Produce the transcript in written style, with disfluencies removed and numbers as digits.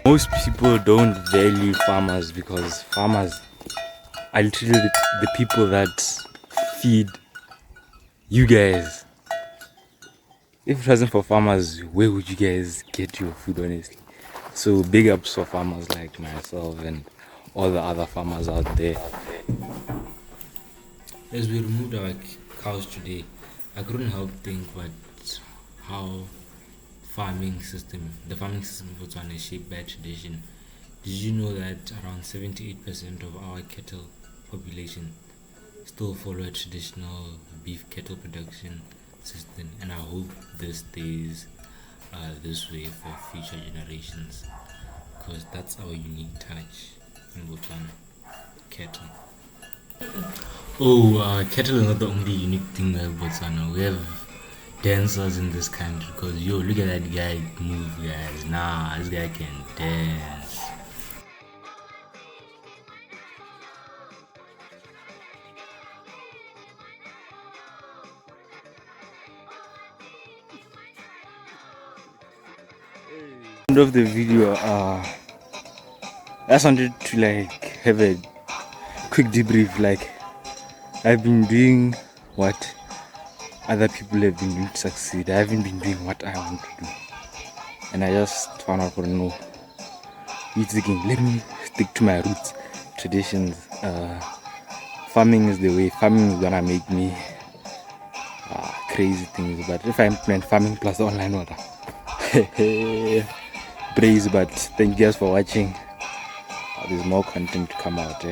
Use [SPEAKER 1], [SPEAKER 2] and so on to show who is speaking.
[SPEAKER 1] Most people don't value farmers because farmers are literally the people that feed you guys. If it wasn't for farmers, where would you guys get your food, honestly? So big ups for farmers like myself and all the other farmers out there. As we removed our cows today, I couldn't help think but how the farming system in Botswana is shaped by tradition. Did you know that around 78% of our cattle population still follow a traditional beef cattle production system? And I hope this stays this way for future generations, because that's our unique touch in Botswana. Cattle. Oh, cattle is not the only unique thing about Botswana. We have dancers in this country, because look at that guy move, guys. Nah, this guy can dance. End of the video, I just wanted to have a quick debrief. I've been doing what other people have been doing to succeed. I haven't been doing what I want to do, and I just found out, no, it's again, let me stick to my roots, traditions. Farming is the way. Farming is gonna make me crazy things, but if I implement farming plus online order, praise. But thank you guys for watching. There's more content to come out.